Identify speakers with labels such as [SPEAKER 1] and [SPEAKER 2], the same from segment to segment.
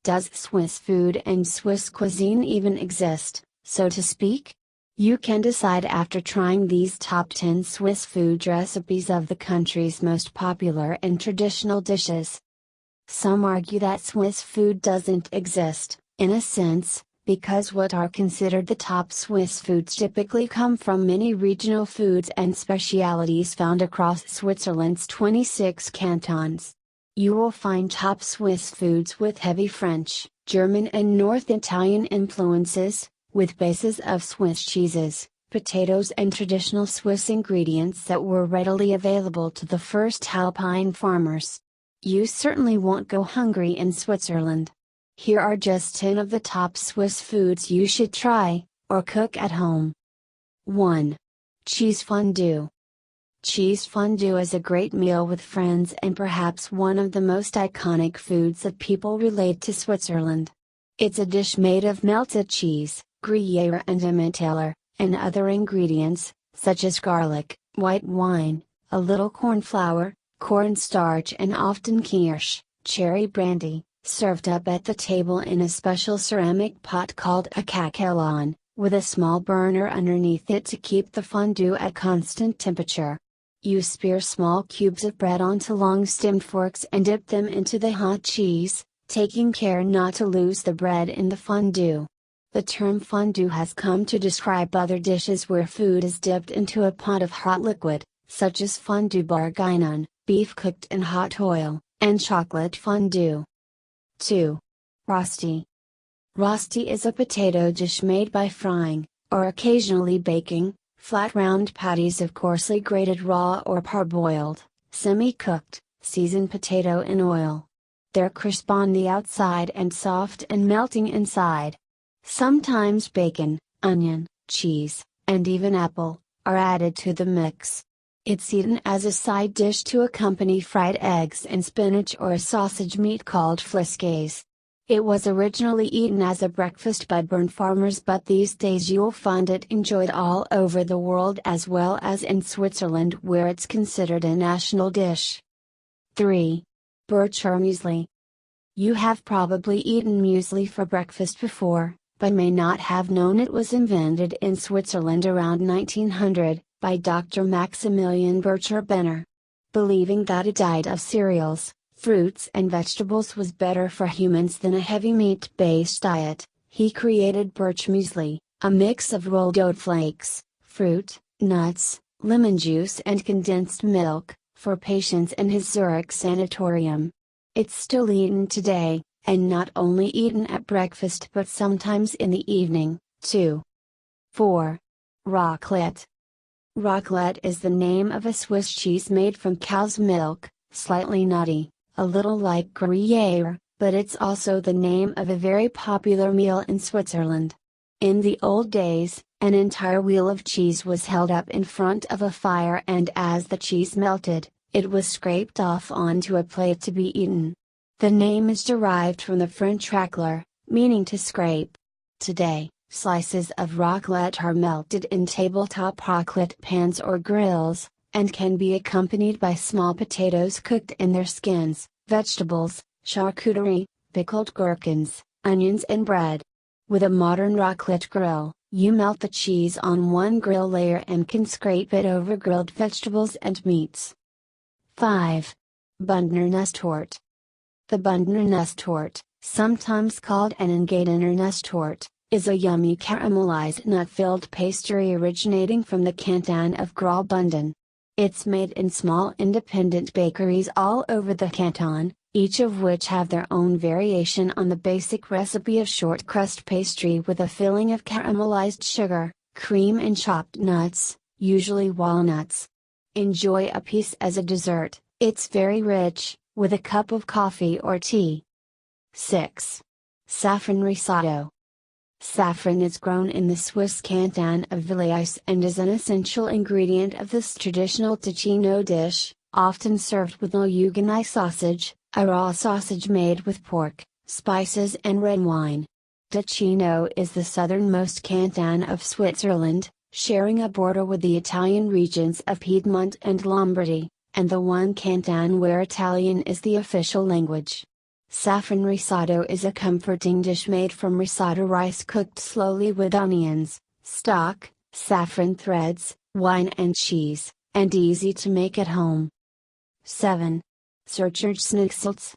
[SPEAKER 1] Does Swiss food and Swiss cuisine even exist, so to speak? You can decide after trying these top 10 Swiss food recipes of the country's most popular and traditional dishes. Some argue that Swiss food doesn't exist, in a sense, because what are considered the top Swiss foods typically come from many regional foods and specialities found across Switzerland's 26 cantons. You will find top Swiss foods with heavy French, German and North Italian influences, with bases of Swiss cheeses, potatoes and traditional Swiss ingredients that were readily available to the first Alpine farmers. You certainly won't go hungry in Switzerland. Here are just 10 of the top Swiss foods you should try, or cook at home. 1. Cheese fondue. Cheese fondue is a great meal with friends and perhaps one of the most iconic foods that people relate to Switzerland. It's a dish made of melted cheese, Gruyere and Emmentaler, and other ingredients, such as garlic, white wine, a little corn flour, cornstarch and often kirsch, cherry brandy, served up at the table in a special ceramic pot called a cacellon, with a small burner underneath it to keep the fondue at constant temperature. You spear small cubes of bread onto long-stemmed forks and dip them into the hot cheese, taking care not to lose the bread in the fondue. The term fondue has come to describe other dishes where food is dipped into a pot of hot liquid, such as fondue bourguignon, beef cooked in hot oil, and chocolate fondue. 2. Rösti. Rösti is a potato dish made by frying, or occasionally baking, flat round patties of coarsely grated raw or parboiled, semi-cooked, seasoned potato in oil. They're crisp on the outside and soft and melting inside. Sometimes bacon, onion, cheese, and even apple, are added to the mix. It's eaten as a side dish to accompany fried eggs and spinach or a sausage meat called friskaes. It was originally eaten as a breakfast by Berner farmers, but these days you'll find it enjoyed all over the world as well as in Switzerland, where it's considered a national dish. 3. Bircher muesli. You have probably eaten muesli for breakfast before, but may not have known it was invented in Switzerland around 1900, by Dr. Maximilian Bircher Benner. Believing that a diet of cereals, fruits and vegetables was better for humans than a heavy meat-based diet, he created Bircher muesli, a mix of rolled oat flakes, fruit, nuts, lemon juice and condensed milk, for patients in his Zurich sanatorium. It's still eaten today, and not only eaten at breakfast but sometimes in the evening, too. 4. Raclette. Raclette is the name of a Swiss cheese made from cow's milk, slightly nutty, a little like Gruyere, but it's also the name of a very popular meal in Switzerland. In the old days, an entire wheel of cheese was held up in front of a fire, and as the cheese melted, it was scraped off onto a plate to be eaten. The name is derived from the French racler, meaning to scrape. Today, slices of raclette are melted in tabletop raclette pans or grills, and can be accompanied by small potatoes cooked in their skins, vegetables, charcuterie, pickled gherkins, onions and bread. With a modern raclette grill, you melt the cheese on one grill layer and can scrape it over grilled vegetables and meats. 5. Bündner nusstorte. The Bündner nusstorte, sometimes called an Engadiner nusstorte, is a yummy caramelized nut-filled pastry originating from the canton of Graubünden. It's made in small independent bakeries all over the canton, each of which have their own variation on the basic recipe of short crust pastry with a filling of caramelized sugar, cream and chopped nuts, usually walnuts. Enjoy a piece as a dessert, it's very rich, with a cup of coffee or tea. 6. Saffron risotto. Saffron is grown in the Swiss canton of Valais and is an essential ingredient of this traditional Ticino dish, often served with Lugani sausage, a raw sausage made with pork, spices and red wine. Ticino is the southernmost canton of Switzerland, sharing a border with the Italian regions of Piedmont and Lombardy, and the one canton where Italian is the official language. Saffron risotto is a comforting dish made from risotto rice cooked slowly with onions, stock, saffron threads, wine and cheese, and easy to make at home. 7. Zürcher Geschnetzeltes.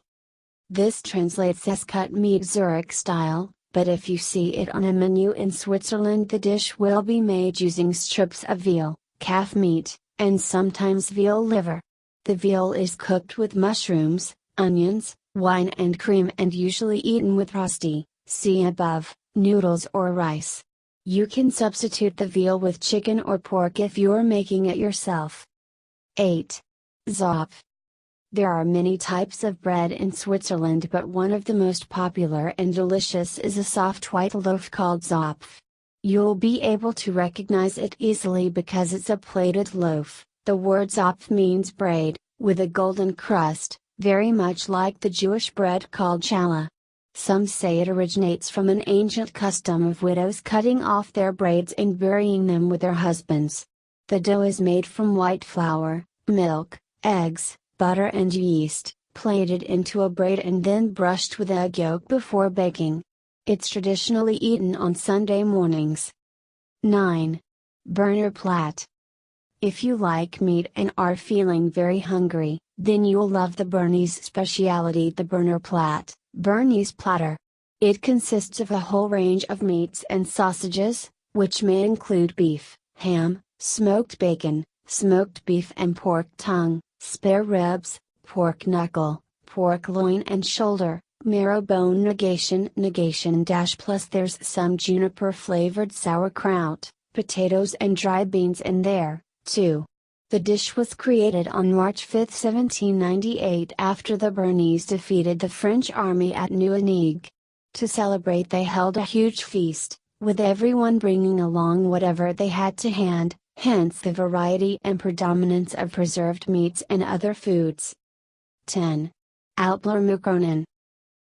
[SPEAKER 1] This translates as cut meat Zurich style, but if you see it on a menu in Switzerland, the dish will be made using strips of veal, calf meat, and sometimes veal liver. The veal is cooked with mushrooms, onions, wine and cream and usually eaten with Rösti, see above, noodles or rice. You can substitute the veal with chicken or pork if you're making it yourself. 8. Zopf. There are many types of bread in Switzerland, but one of the most popular and delicious is a soft white loaf called Zopf. You'll be able to recognize it easily because it's a plated loaf. The word Zopf means braid, with a golden crust, very much like the Jewish bread called challah. Some say it originates from an ancient custom of widows cutting off their braids and burying them with their husbands. The dough is made from white flour, milk, eggs, butter and yeast, plated into a braid and then brushed with egg yolk before baking. It's traditionally eaten on Sunday mornings. 9. Berner Platte. If you like meat and are feeling very hungry, then you'll love the Bernese speciality, the Berner Platte, Bernese platter. It consists of a whole range of meats and sausages, which may include beef, ham, smoked bacon, smoked beef and pork tongue, spare ribs, pork knuckle, pork loin and shoulder, marrow bone negation dash plus there's some juniper flavored sauerkraut, potatoes and dry beans in there, too. The dish was created on March 5, 1798 after the Bernese defeated the French army at Nieuwegein. To celebrate they held a huge feast, with everyone bringing along whatever they had to hand, hence the variety and predominance of preserved meats and other foods. 10. Älplermagronen.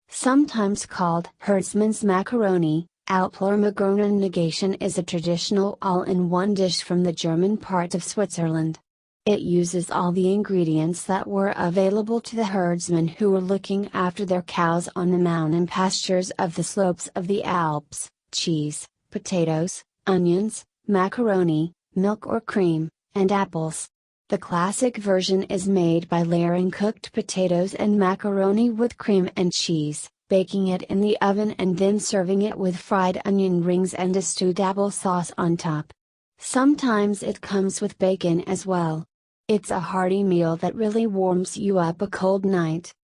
[SPEAKER 1] Sometimes called herdsman's macaroni, Älplermagronen negation is a traditional all-in-one dish from the German part of Switzerland. It uses all the ingredients that were available to the herdsmen who were looking after their cows on the mountain pastures of the slopes of the Alps: cheese, potatoes, onions, macaroni, milk or cream, and apples. The classic version is made by layering cooked potatoes and macaroni with cream and cheese, baking it in the oven and then serving it with fried onion rings and a stewed apple sauce on top. Sometimes it comes with bacon as well. It's a hearty meal that really warms you up a cold night.